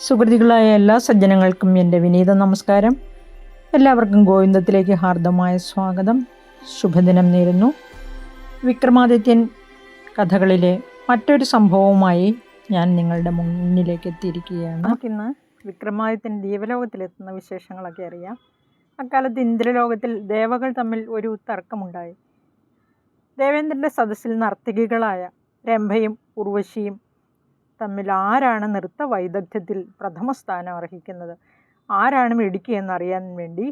സുഹൃത്തുക്കളായ എല്ലാ സജ്ജനങ്ങൾക്കും എൻ്റെ വിനീത നമസ്കാരം. എല്ലാവർക്കും ഗോവിന്ദത്തിലേക്ക് ഹാർദമായ സ്വാഗതം. ശുഭദിനം നേരുന്നു. വിക്രമാദിത്യൻ കഥകളിലെ മറ്റൊരു സംഭവവുമായി ഞാൻ നിങ്ങളുടെ മുന്നിലേക്ക് എത്തിയിരിക്കുകയാണ്. നമുക്കിന്ന് വിക്രമാദിത്യൻ ദേവലോകത്തിലെത്തുന്ന വിശേഷങ്ങളൊക്കെ അറിയാം. അക്കാലത്ത് ഇന്ദ്രലോകത്തിൽ ദേവകൾ തമ്മിൽ ഒരു തർക്കമുണ്ടായി. ദേവേന്ദ്രൻ്റെ സദസ്സിൽ നർത്തകികളായ രംഭയും ഉർവശിയും തമ്മിൽ ആരാണ് നൃത്ത വൈദഗ്ധ്യത്തിൽ പ്രഥമ സ്ഥാനം അർഹിക്കുന്നത്, ആരാണ് മിടുക്കിയെന്നറിയാൻ വേണ്ടി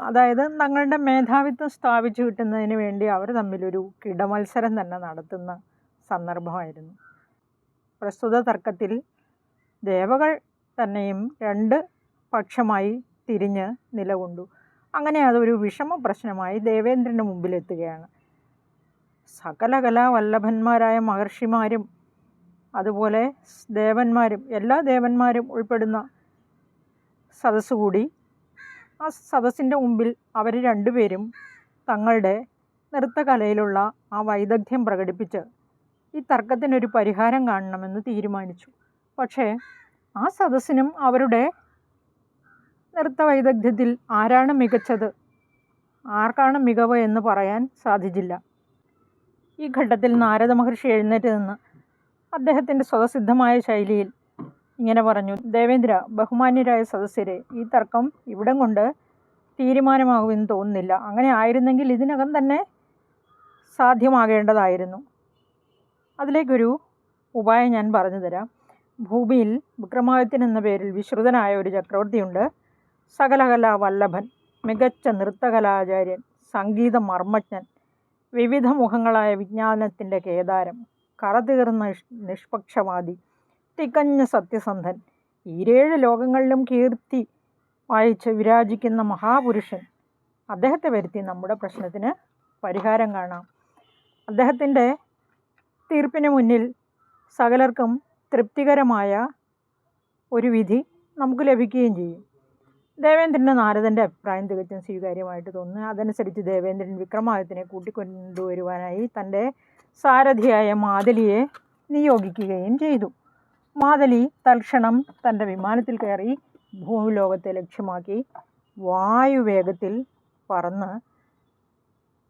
അതായത് തങ്ങളുടെ മേധാവിത്വം സ്ഥാപിച്ചു കിട്ടുന്നതിന് വേണ്ടി അവർ തമ്മിലൊരു കിടമത്സരം തന്നെ നടത്തുന്ന സന്ദർഭമായിരുന്നു. പ്രസ്തുത തർക്കത്തിൽ ദേവകൾ തന്നെയും രണ്ട് പക്ഷമായി തിരിഞ്ഞ് നിലകൊണ്ടു. അങ്ങനെ അതൊരു വിഷമ പ്രശ്നമായി ദേവേന്ദ്രൻ്റെ മുമ്പിലെത്തുകയാണ്. സകല കലാവല്ലഭന്മാരായ മഹർഷിമാരും അതുപോലെ ദേവന്മാരും എല്ലാ ദേവന്മാരും ഉൾപ്പെടുന്ന സദസ്സ് കൂടി ആ സദസ്സിൻ്റെ മുമ്പിൽ അവർ രണ്ടുപേരും തങ്ങളുടെ നൃത്തകലയിലുള്ള ആ വൈദഗ്ധ്യം പ്രകടിപ്പിച്ച് ഈ തർക്കത്തിനൊരു പരിഹാരം കാണണമെന്ന് തീരുമാനിച്ചു. പക്ഷേ ആ സദസ്സിനും അവരുടെ നൃത്ത വൈദഗ്ധ്യത്തിൽ ആരാണ് മികച്ചത്, ആർക്കാണ് മികവ് എന്ന് പറയാൻ സാധിച്ചില്ല. ഈ ഘട്ടത്തിൽ നാരദ മഹർഷി എഴുന്നേറ്റ് നിന്ന് അദ്ദേഹത്തിൻ്റെ സ്വതസിദ്ധമായ ശൈലിയിൽ ഇങ്ങനെ പറഞ്ഞു: ദേവേന്ദ്ര, ബഹുമാന്യരായ സദസ്യരെ, ഈ തർക്കം ഇവിടം കൊണ്ട് തീരുമാനമാകുമെന്ന് തോന്നുന്നില്ല. അങ്ങനെ ആയിരുന്നെങ്കിൽ ഇതിനകം തന്നെ സാധ്യമാകേണ്ടതായിരുന്നു. അതിലേക്കൊരു ഉപായം ഞാൻ പറഞ്ഞു തരാം. ഭൂമിയിൽ വിക്രമാദിത്യൻ എന്ന പേരിൽ വിശ്രുതനായ ഒരു ചക്രവർത്തിയുണ്ട്. സകലകലാ വല്ലഭൻ, മികച്ച നൃത്തകലാചാര്യൻ, സംഗീത മർമ്മജ്ഞൻ, വിവിധ മുഖങ്ങളായ വിജ്ഞാനത്തിൻ്റെ കേദാരം, കറതീർന്ന നിഷ്പക്ഷവാദി, തികഞ്ഞ സത്യസന്ധൻ, ഈരേഴ് ലോകങ്ങളിലും കീർത്തി വായിച്ച് വിരാജിക്കുന്ന മഹാപുരുഷൻ. അദ്ദേഹത്തെ വരുത്തി നമ്മുടെ പ്രശ്നത്തിന് പരിഹാരം കാണാം. അദ്ദേഹത്തിൻ്റെ തീർപ്പിന് മുന്നിൽ സകലർക്കും തൃപ്തികരമായ ഒരു വിധി നമുക്ക് ലഭിക്കുകയും ചെയ്യും. ദേവേന്ദ്രന് നാരദൻ്റെ അഭിപ്രായം തികച്ചും സ്വീകാര്യമായിട്ട് തോന്നുന്നു. അതനുസരിച്ച് ദേവേന്ദ്രൻ വിക്രമാദിത്യനെ കൂട്ടിക്കൊണ്ടുവരുവാനായി തൻ്റെ സാരഥിയായ മാതലിയെ നിയോഗിക്കുകയും ചെയ്തു. മാതലി തൽക്ഷണം തൻ്റെ വിമാനത്തിൽ കയറി ഭൂലോകത്തെ ലക്ഷ്യമാക്കി വായുവേഗത്തിൽ പറന്ന്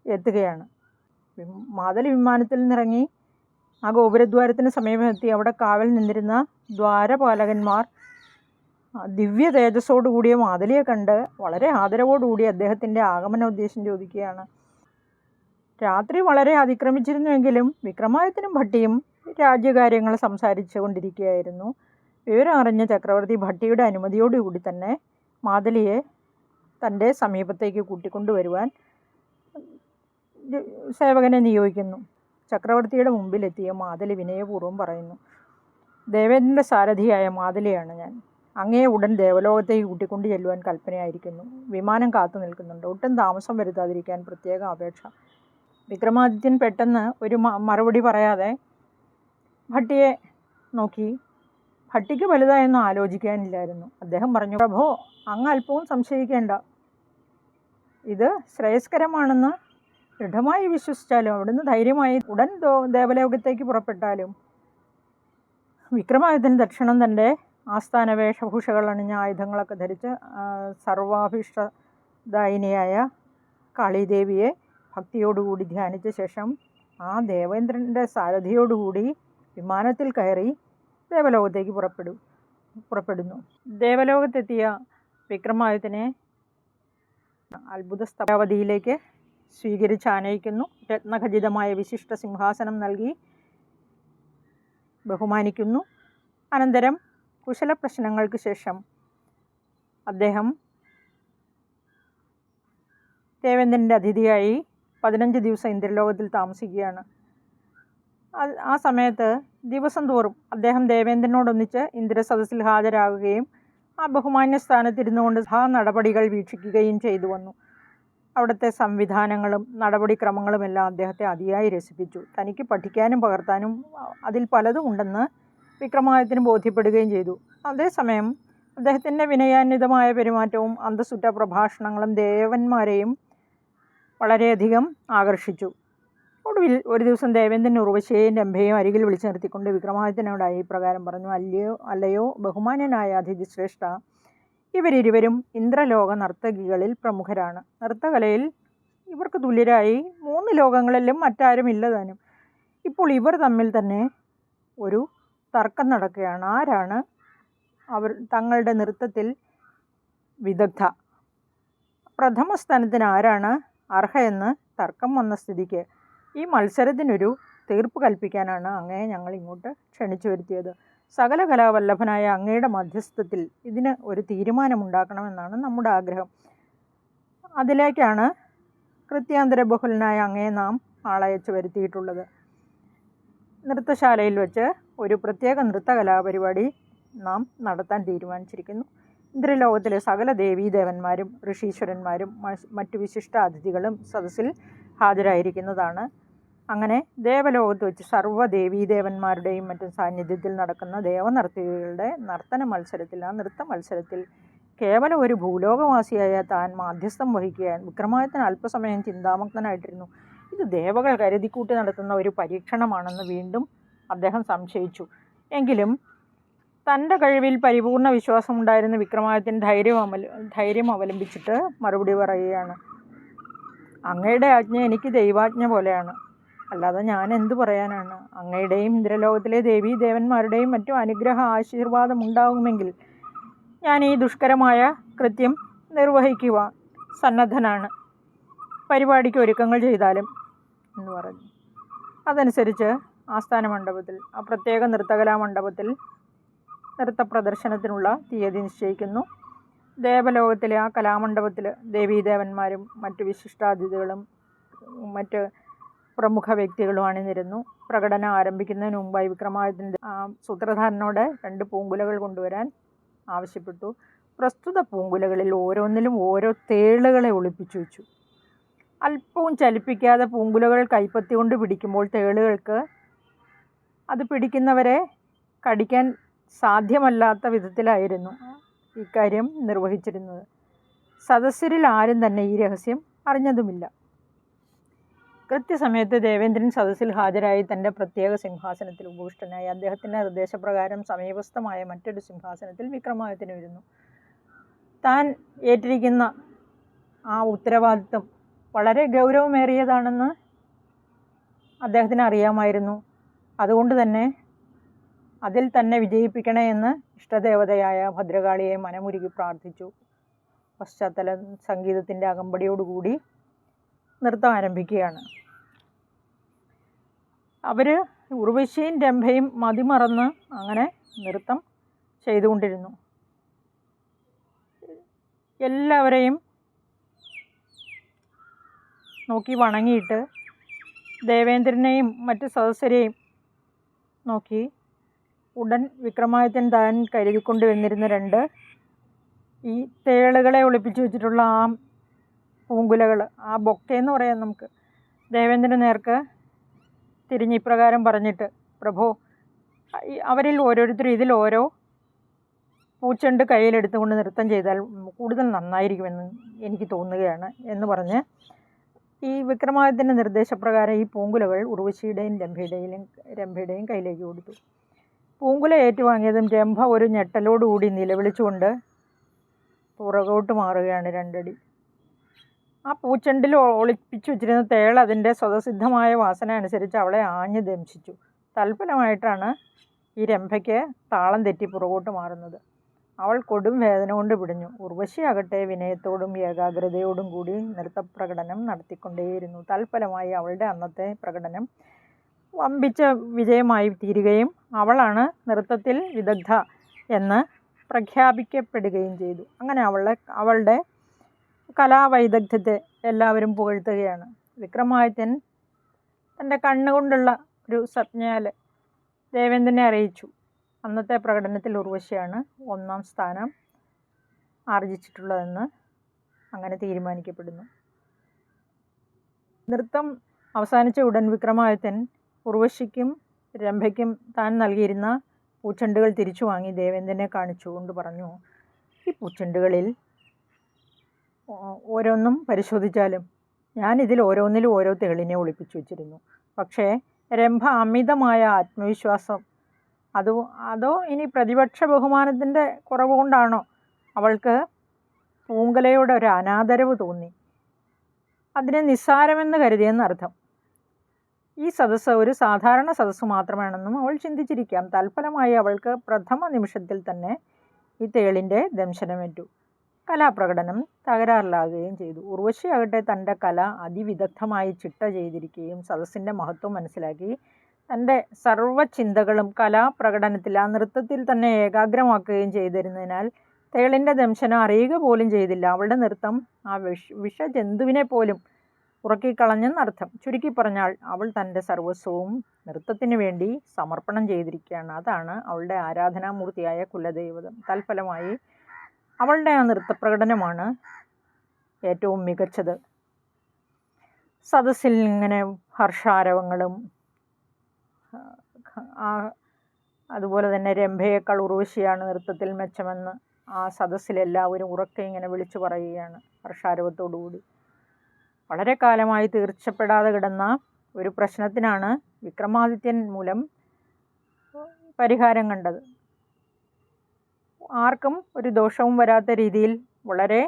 എത്തുകയാണ്. മാതലി വിമാനത്തിൽ നിന്നിറങ്ങി ആ ഗോപുരദ്വാരത്തിന് സമീപമെത്തി അവിടെ കാവൽ നിന്നിരുന്ന ദ്വാരപാലകന്മാർ ദിവ്യ തേജസ്സോടുകൂടിയ മാതലിയെ കണ്ട് വളരെ ആദരവോടുകൂടി അദ്ദേഹത്തിൻ്റെ ആഗമനോദ്ദേശം ചോദിക്കുകയാണ്. രാത്രി വളരെ അതിക്രമിച്ചിരുന്നുവെങ്കിലും വിക്രമാദിത്യനും ഭട്ടിയും രാജ്യകാര്യങ്ങൾ സംസാരിച്ചു കൊണ്ടിരിക്കുകയായിരുന്നു. വിവരം അറിഞ്ഞ ചക്രവർത്തി ഭട്ടിയുടെ അനുമതിയോടുകൂടി തന്നെ മാതലിയെ തൻ്റെ സമീപത്തേക്ക് കൂട്ടിക്കൊണ്ടുവരുവാൻ സേവകനെ നിയോഗിക്കുന്നു. ചക്രവർത്തിയുടെ മുമ്പിലെത്തിയ മാതലി വിനയപൂർവ്വം പറയുന്നു: ദേവേന്ദ്രൻ്റെ സാരഥിയായ മാതലിയാണ് ഞാൻ. അങ്ങയെ ഉടൻ ദേവലോകത്തേക്ക് കൂട്ടിക്കൊണ്ടു ചെല്ലുവാൻ കൽപ്പനയായിരിക്കുന്നു. വിമാനം കാത്തു നിൽക്കുന്നുണ്ട്. ഒട്ടും താമസം വരുത്താതിരിക്കാൻ പ്രത്യേക അപേക്ഷ. വിക്രമാദിത്യൻ പെട്ടെന്ന് ഒരു മറുപടി പറയാതെ ഭട്ടിയെ നോക്കി. ഭട്ടിക്ക് വലുതായൊന്നും ആലോചിക്കാനില്ലായിരുന്നു. അദ്ദേഹം പറഞ്ഞു: പ്രഭോ, അങ്ങ് അല്പവും സംശയിക്കേണ്ട. ഇത് ശ്രേയസ്കരമാണെന്ന് ദൃഢമായി വിശ്വസിച്ചാലും അവിടുന്ന് ധൈര്യമായി ഉടൻ ദേവലോകത്തേക്ക് പുറപ്പെട്ടാലും വിക്രമാദിത്യൻ തൽക്ഷണം തൻ്റെ ആസ്ഥാന വേഷഭൂഷകൾ അണിഞ്ഞ ആയുധങ്ങളൊക്കെ ധരിച്ച് സർവാഭീഷ്ടദായിനിയായ കാളീദേവിയെ ഭക്തിയോടുകൂടി ധ്യാനിച്ച ശേഷം ആ ദേവേന്ദ്രൻ്റെ സാരഥിയോടുകൂടി വിമാനത്തിൽ കയറി ദേവലോകത്തേക്ക് പുറപ്പെടുന്നു. ദേവലോകത്തെത്തിയ വിക്രമാദിത്യനെ അത്ഭുത സ്ഥപതിയിലേക്ക് സ്വീകരിച്ച് ആനയിക്കുന്നു. രത്നഖചിതമായ വിശിഷ്ട സിംഹാസനം നൽകി ബഹുമാനിക്കുന്നു. അനന്തരം കുശല പ്രശ്നങ്ങൾക്ക് ശേഷം അദ്ദേഹം ദേവേന്ദ്രൻ്റെ അതിഥിയായി 15 ദിവസം ഇന്ദ്രലോകത്തിൽ താമസിക്കുകയാണ്. ആ സമയത്ത് ദിവസം തോറും അദ്ദേഹം ദേവേന്ദ്രനോടൊന്നിച്ച് ഇന്ദ്രസദസ്സിൽ ഹാജരാകുകയും ആ ബഹുമാന്യ സ്ഥാനത്തിരുന്നു കൊണ്ട് ആ നടപടികൾ വീക്ഷിക്കുകയും ചെയ്തു വന്നു. അവിടുത്തെ സംവിധാനങ്ങളും നടപടിക്രമങ്ങളുമെല്ലാം അദ്ദേഹത്തെ അതിയായി രസിപ്പിച്ചു. തനിക്ക് പഠിക്കാനും പകർത്താനും അതിൽ പലതും ഉണ്ടെന്ന് വിക്രമാദിത്യന് ബോധ്യപ്പെടുകയും ചെയ്തു. അതേസമയം അദ്ദേഹത്തിൻ്റെ വിനയാന്വിതമായ പെരുമാറ്റവും അന്തസ്സുറ്റ പ്രഭാഷണങ്ങളും ദേവന്മാരെയും വളരെയധികം ആകർഷിച്ചു. ഒടുവിൽ ഒരു ദിവസം ദേവേന്ദ്രൻ ഉർവശിയെയും രംഭയെയും അരികിൽ വിളിച്ചു നിർത്തിക്കൊണ്ട് വിക്രമാദിത്യനോടായി ഇപ്രകാരം പറഞ്ഞു. അല്ലയോ ബഹുമാന്യനായ അതിഥിശ്രേഷ്ഠ, ഇവരിരുവരും ഇന്ദ്രലോക നർത്തകികളിൽ പ്രമുഖരാണ്. നൃത്തകലയിൽ ഇവർക്ക് തുല്യരായി 3 ലോകങ്ങളിലും മറ്റാരും ഇല്ലതാനും. ഇപ്പോൾ ഇവർ തമ്മിൽ തന്നെ ഒരു തർക്കം നടക്കുകയാണ്. ആരാണ് തങ്ങളുടെ നൃത്തത്തിൽ വിദഗ്ധ, പ്രഥമ സ്ഥാനത്തിന് ആരാണ് അർഹയെന്ന് തർക്കം വന്ന സ്ഥിതിക്ക് ഈ മത്സരത്തിനൊരു തീർപ്പ് കൽപ്പിക്കാനാണ് അങ്ങയെ ഞങ്ങൾ ഇങ്ങോട്ട് ക്ഷണിച്ചു വരുത്തിയത്. സകല കലാവല്ലഭനായ അങ്ങയുടെ മധ്യസ്ഥത്തിൽ ഇതിന് ഒരു തീരുമാനമുണ്ടാക്കണമെന്നാണ് നമ്മുടെ ആഗ്രഹം. അതിലേക്കാണ് കൃത്യാന്തരബഹുലനായ അങ്ങയെ നാം ആളയച്ചു വരുത്തിയിട്ടുള്ളത്. നൃത്തശാലയിൽ വെച്ച് ഒരു പ്രത്യേക നൃത്തകലാപരിപാടി നാം നടത്താൻ തീരുമാനിച്ചിരിക്കുന്നു. ഇന്ദ്രലോകത്തിലെ സകല ദേവീദേവന്മാരും ഋഷീശ്വരന്മാരും മറ്റു വിശിഷ്ട അതിഥികളും സദസ്സിൽ ഹാജരായിരിക്കുന്നതാണ്. അങ്ങനെ ദേവലോകത്ത് വെച്ച് സർവ്വ ദേവീദേവന്മാരുടെയും മറ്റും സാന്നിധ്യത്തിൽ നടക്കുന്ന ദേവനർത്തകികളുടെ ആ നൃത്ത മത്സരത്തിൽ കേവലം ഒരു ഭൂലോകവാസിയായ താൻ മാധ്യസ്ഥം വഹിക്കാൻ വിക്രമാദിത്യൻ അല്പസമയം ചിന്താമഗ്നനായിട്ടിരുന്നു. ഇത് ദേവകൾ കരുതിക്കൂട്ടി നടത്തുന്ന ഒരു പരീക്ഷണമാണെന്ന് വീണ്ടും അദ്ദേഹം സംശയിച്ചു. എങ്കിലും തൻ്റെ കഴിവിൽ പരിപൂർണ വിശ്വാസമുണ്ടായിരുന്ന വിക്രമാദിത്യൻ ധൈര്യം അവലംബിച്ചിട്ട് മറുപടി പറയുകയാണ്. അങ്ങയുടെ ആജ്ഞ എനിക്ക് ദൈവാജ്ഞ പോലെയാണ്. അല്ലാതെ ഞാൻ എന്തു പറയാനാണ്? അങ്ങയുടെയും ഇന്ദ്രലോകത്തിലെ ദേവീ ദേവന്മാരുടെയും മറ്റും അനുഗ്രഹ ആശീർവാദം ഉണ്ടാകുമെങ്കിൽ ഞാൻ ഈ ദുഷ്കരമായ കൃത്യം നിർവഹിക്കുവാൻ സന്നദ്ധനാണ്. പരിപാടിക്ക് ഒരുക്കങ്ങൾ ചെയ്താലും എന്ന് പറഞ്ഞു. അതനുസരിച്ച് ആസ്ഥാന മണ്ഡപത്തിൽ, ആ പ്രത്യേക നൃത്തകലാ മണ്ഡപത്തിൽ നൃത്ത പ്രദർശനത്തിനുള്ള തീയതി നിശ്ചയിക്കുന്നു. ദേവലോകത്തിലെ ആ കലാമണ്ഡപത്തിൽ ദേവീദേവന്മാരും മറ്റു വിശിഷ്ടാതിഥികളും മറ്റ് പ്രമുഖ വ്യക്തികളും അണിനിരുന്നു. പ്രകടനം ആരംഭിക്കുന്നതിന് മുമ്പായി വിക്രമാദിത്യൻ സൂത്രധാരനോട് 2 പൂങ്കുലകൾ കൊണ്ടുവരാൻ ആവശ്യപ്പെട്ടു. പ്രസ്തുത പൂങ്കുലകളിൽ ഓരോന്നിലും ഓരോ തേളുകളെ ഒളിപ്പിച്ചു വെച്ചു. അല്പവും ചലിപ്പിക്കാതെ പൂങ്കുലകൾ കൈപ്പത്തി കൊണ്ട് പിടിക്കുമ്പോൾ തേളുകൾക്ക് അത് പിടിക്കുന്നവരെ കടിക്കാൻ സാധ്യമല്ലാത്ത വിധത്തിലായിരുന്നു ഇക്കാര്യം നിർവഹിച്ചിരുന്നത്. സദസ്യരിൽ ആരും തന്നെ ഈ രഹസ്യം അറിഞ്ഞതുമില്ല. കൃത്യസമയത്ത് ദേവേന്ദ്രൻ സദസ്സിൽ ഹാജരായി തൻ്റെ പ്രത്യേക സിംഹാസനത്തിൽ ഉപവിഷ്ടനായി. അദ്ദേഹത്തിൻ്റെ നിർദ്ദേശപ്രകാരം സമീപസ്ഥമായ മറ്റൊരു സിംഹാസനത്തിൽ വിക്രമാദിത്യൻ ഇരുന്നു. താൻ ഏറ്റിരിക്കുന്ന ആ ഉത്തരവാദിത്വം വളരെ ഗൗരവമേറിയതാണെന്ന് അദ്ദേഹത്തിന് അറിയാമായിരുന്നു. അതുകൊണ്ട് തന്നെ അതിൽ തന്നെ വിജയിപ്പിക്കണേ എന്ന് ഇഷ്ടദേവതയായ ഭദ്രകാളിയെ മനമുരുകി പ്രാർത്ഥിച്ചു. പശ്ചാത്തല സംഗീതത്തിൻ്റെ അകമ്പടിയോടുകൂടി നൃത്തം ആരംഭിക്കുകയാണ്. അവർ ഉർവശിയും രംഭയും മതിമറന്ന് അങ്ങനെ നൃത്തം ചെയ്തുകൊണ്ടിരുന്നു. എല്ലാവരെയും നോക്കി വണങ്ങിയിട്ട് ദേവേന്ദ്രനെയും മറ്റ് സദസ്യരെയും നോക്കി ഉടൻ വിക്രമാദിത്യൻ താൻ കരുതിക്കൊണ്ട് വന്നിരുന്ന 2 ഈ തേളുകളെ ഒളിപ്പിച്ചു വെച്ചിട്ടുള്ള ആ പൂങ്കുലകൾ, ആ ബൊക്കെന്ന് പറയാം നമുക്ക്, ദേവേന്ദ്രന് നേർക്ക് തിരിഞ്ഞ് ഇപ്രകാരം പറഞ്ഞിട്ട്, പ്രഭോ, അവരിൽ ഓരോരുത്തരും ഇതിൽ ഓരോ പൂച്ചെണ്ട് കയ്യിലെടുത്തുകൊണ്ട് നൃത്തം ചെയ്താൽ കൂടുതൽ നന്നായിരിക്കുമെന്ന് എനിക്ക് തോന്നുകയാണ് എന്ന് പറഞ്ഞ് ഈ വിക്രമാദിത്യൻ്റെ നിർദ്ദേശപ്രകാരം ഈ പൂങ്കുലകൾ ഉർവശിയുടെയും രംഭയുടെയും കയ്യിലേക്ക് കൊടുത്തു. പൂങ്കുല ഏറ്റുവാങ്ങിയതും രംഭ ഒരു ഞെട്ടലോടുകൂടി നിലവിളിച്ചുകൊണ്ട് പുറകോട്ട് മാറുകയാണ് 2 അടി. ആ പൂച്ചെണ്ടിൽ ഒളിപ്പിച്ചു വെച്ചിരുന്ന തേൾ അതിൻ്റെ സ്വതസിദ്ധമായ വാസന അനുസരിച്ച് അവളെ ആഞ്ഞു ദംശിച്ചു. തൽഫലമായിട്ടാണ് ഈ രംഭയ്ക്ക് താളം തെറ്റി പുറകോട്ട് മാറുന്നത്. അവൾ കൊടും വേദന കൊണ്ട് പിടഞ്ഞു. ഉർവശിയാകട്ടെ വിനയത്തോടും ഏകാഗ്രതയോടും കൂടി നൃത്തപ്രകടനം നടത്തിക്കൊണ്ടേയിരുന്നു. തൽഫലമായി അവളുടെ അന്നത്തെ പ്രകടനം വമ്പിച്ച വിജയമായി തീരുകയും അവളാണ് നൃത്തത്തിൽ വിദഗ്ധ എന്ന് പ്രഖ്യാപിക്കപ്പെടുകയും ചെയ്തു. അങ്ങനെ അവളുടെ കലാവൈദഗ്ധ്യത്തെ എല്ലാവരും പുകഴ്ത്തുകയാണ്. വിക്രമാദിത്യൻ തൻ്റെ കണ്ണുകൊണ്ടുള്ള ഒരു സജ്ഞയാൽ ദേവേന്ദ്രനെ അറിയിച്ചു. അന്നത്തെ പ്രകടനത്തിൽ ഉർവശിയാണ് 1ാം സ്ഥാനം ആർജിച്ചിട്ടുള്ളതെന്ന് അങ്ങനെ തീരുമാനിക്കപ്പെടുന്നു. നൃത്തം അവസാനിച്ച ഉടൻ വിക്രമാദിത്യൻ ഉർവശിക്കും രംഭയ്ക്കും താൻ നൽകിയിരുന്ന പൂച്ചെണ്ടുകൾ തിരിച്ചു വാങ്ങി ദേവേന്ദ്രനെ കാണിച്ചുകൊണ്ട് പറഞ്ഞു, ഈ പൂച്ചെണ്ടുകളിൽ ഓരോന്നും പരിശോധിച്ചാലും ഞാനിതിൽ ഓരോന്നിലും ഓരോ തേളിനെ ഒളിപ്പിച്ചു വച്ചിരുന്നു. പക്ഷേ രംഭ അമിതമായ ആത്മവിശ്വാസം, അതോ ഇനി പ്രതിപക്ഷ ബഹുമാനത്തിൻ്റെ കുറവ് കൊണ്ടാണോ അവൾക്ക് പൂങ്കലയോട് ഒരു അനാദരവ് തോന്നി. അതിനെ നിസ്സാരമെന്ന് കരുതിയെന്നർത്ഥം. ഈ സദസ്സ് ഒരു സാധാരണ സദസ്സ് മാത്രമാണെന്നും അവൾ ചിന്തിച്ചിരിക്കാം. തൽഫലമായി അവൾക്ക് പ്രഥമ നിമിഷത്തിൽ തന്നെ ഈ തേളിൻ്റെ ദംശനമേറ്റു. കലാപ്രകടനം തകരാറിലാകുകയും ചെയ്തു. ഉർവശിയാകട്ടെ തൻ്റെ കല അതിവിദഗ്ധമായി ചിട്ട ചെയ്തിരിക്കുകയും സദസ്സിൻ്റെ മഹത്വം മനസ്സിലാക്കി തൻ്റെ സർവ്വചിന്തകളും കലാപ്രകടനത്തിൽ, ആ നൃത്തത്തിൽ തന്നെ ഏകാഗ്രമാക്കുകയും ചെയ്തിരുന്നതിനാൽ തേളിൻ്റെ ദംശനം അറിയുക പോലും ചെയ്തില്ല. അവളുടെ നൃത്തം ആ വിഷജന്തുവിനെ പോലും ഉറക്കിക്കളഞ്ഞെന്നർത്ഥം. ചുരുക്കി പറഞ്ഞാൽ അവൾ തൻ്റെ സർവസ്വവും നൃത്തത്തിന് വേണ്ടി സമർപ്പണം ചെയ്തിരിക്കുകയാണ്. അതാണ് അവളുടെ ആരാധനാമൂർത്തിയായ കുലദൈവതം. തൽഫലമായി അവളുടെ ആ നൃത്തപ്രകടനമാണ് ഏറ്റവും മികച്ചത്. സദസ്സിൽ ഇങ്ങനെ ഹർഷാരവങ്ങളും അതുപോലെ തന്നെ രംഭയേക്കാൾ ഉർവശിയാണ് നൃത്തത്തിൽ മെച്ചമെന്ന് ആ സദസ്സിലെല്ലാവരും ഉറക്കെ ഇങ്ങനെ വിളിച്ചു പറയുകയാണ് ഹർഷാരവത്തോടുകൂടി. വളരെ കാലമായി തീർച്ചപ്പെടാതെ കിടന്ന ഒരു പ്രശ്നത്തിനാണ് വിക്രമാദിത്യൻ മൂലം പരിഹാരം കണ്ടത്. ആർക്കും ഒരു ദോഷവും വരാത്ത രീതിയിൽ വളരെ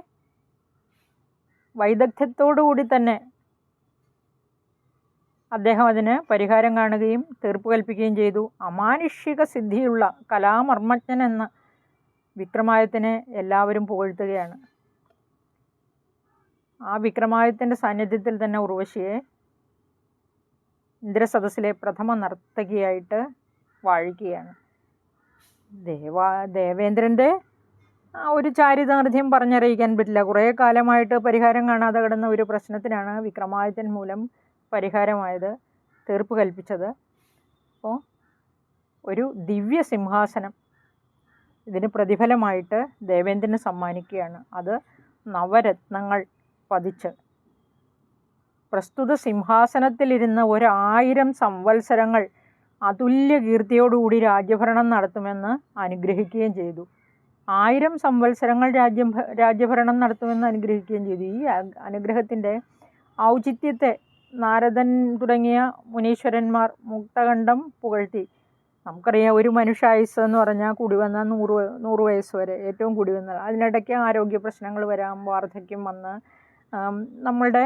വൈദഗ്ധ്യത്തോടുകൂടി തന്നെ അദ്ദേഹം അതിന് പരിഹാരം കാണുകയും തീർപ്പ് കൽപ്പിക്കുകയും ചെയ്തു. അമാനുഷിക സിദ്ധിയുള്ള കലാമർമ്മജ്ഞൻ എന്ന വിക്രമാദിത്യനെ എല്ലാവരും പുകഴ്ത്തുകയാണ്. ആ വിക്രമാദിത്യൻ്റെ സാന്നിധ്യത്തിൽ തന്നെ ഉർവശിയെ ഇന്ദ്രസദസ്സിലെ പ്രഥമ നർത്തകിയായിട്ട് വാഴിക്കുകയാണ്. ദേവേന്ദ്രൻ്റെ ഒരു ചാരിതാർത്ഥ്യം പറഞ്ഞറിയിക്കാൻ പറ്റില്ല. കുറേ കാലമായിട്ട് പരിഹാരം കാണാതെ കിടന്ന ഒരു പ്രശ്നത്തിനാണ് വിക്രമാദിത്യൻ മൂലം പരിഹാരമായത്, തീർപ്പ് കൽപ്പിച്ചത്. അപ്പോൾ ഒരു ദിവ്യ സിംഹാസനം ഇതിന് പ്രതിഫലമായിട്ട് ദേവേന്ദ്രന് സമ്മാനിക്കുകയാണ്. അത് നവരത്നങ്ങൾ പതിച്ച് പ്രസ്തുത സിംഹാസനത്തിലിരുന്ന് 1000 സംവത്സരങ്ങൾ അതുല്യ കീർത്തിയോടുകൂടി രാജ്യഭരണം നടത്തുമെന്ന് അനുഗ്രഹിക്കുകയും ചെയ്തു. 1000 സംവത്സരങ്ങൾ രാജ്യഭരണം നടത്തുമെന്ന് അനുഗ്രഹിക്കുകയും ചെയ്തു. ഈ അനുഗ്രഹത്തിൻ്റെ ഔചിത്യത്തെ നാരദൻ തുടങ്ങിയ മുനീശ്വരന്മാർ മുക്തകണ്ഠം പുകഴ്ത്തി. നമുക്കറിയാം, ഒരു മനുഷ്യായുസ് എന്ന് പറഞ്ഞാൽ കൂടി വന്നാൽ 100 വയസ്സ് വരെ ഏറ്റവും കൂടി വന്നാൽ. അതിനിടയ്ക്ക് ആരോഗ്യ പ്രശ്നങ്ങൾ വരാം, വാർദ്ധക്യം വന്ന് നമ്മളുടെ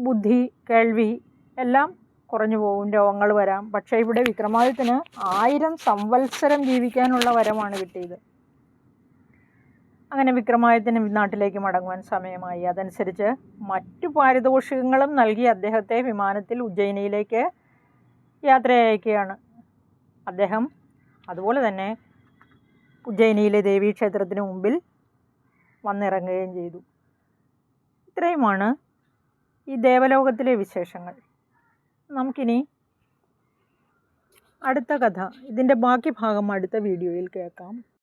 ബുദ്ധി, കേൾവി എല്ലാം കുറഞ്ഞു പോകും, രോഗങ്ങൾ വരാം. പക്ഷേ ഇവിടെ വിക്രമാദിത്യന് 1000 സംവത്സരം ജീവിക്കാനുള്ള വരമാണ് കിട്ടിയത്. അങ്ങനെ വിക്രമാദിത്യന് നാട്ടിലേക്ക് മടങ്ങുവാൻ സമയമായി. അതനുസരിച്ച് മറ്റു പാരിതോഷികങ്ങളും നൽകി അദ്ദേഹത്തെ വിമാനത്തിൽ ഉജ്ജയിനിയിലേക്ക് യാത്ര അയക്കുകയാണ്. അദ്ദേഹം അതുപോലെ തന്നെ ഉജ്ജയിനിയിലെ ദേവീക്ഷേത്രത്തിന് മുമ്പിൽ വന്നിറങ്ങുകയും ചെയ്തു. ഇത്രയുമാണ് ഈ ദേവലോകത്തിലെ വിശേഷങ്ങൾ. നമുക്കിനി അടുത്ത കഥ, ഇതിൻ്റെ ബാക്കി ഭാഗം അടുത്ത വീഡിയോയിൽ കേൾക്കാം.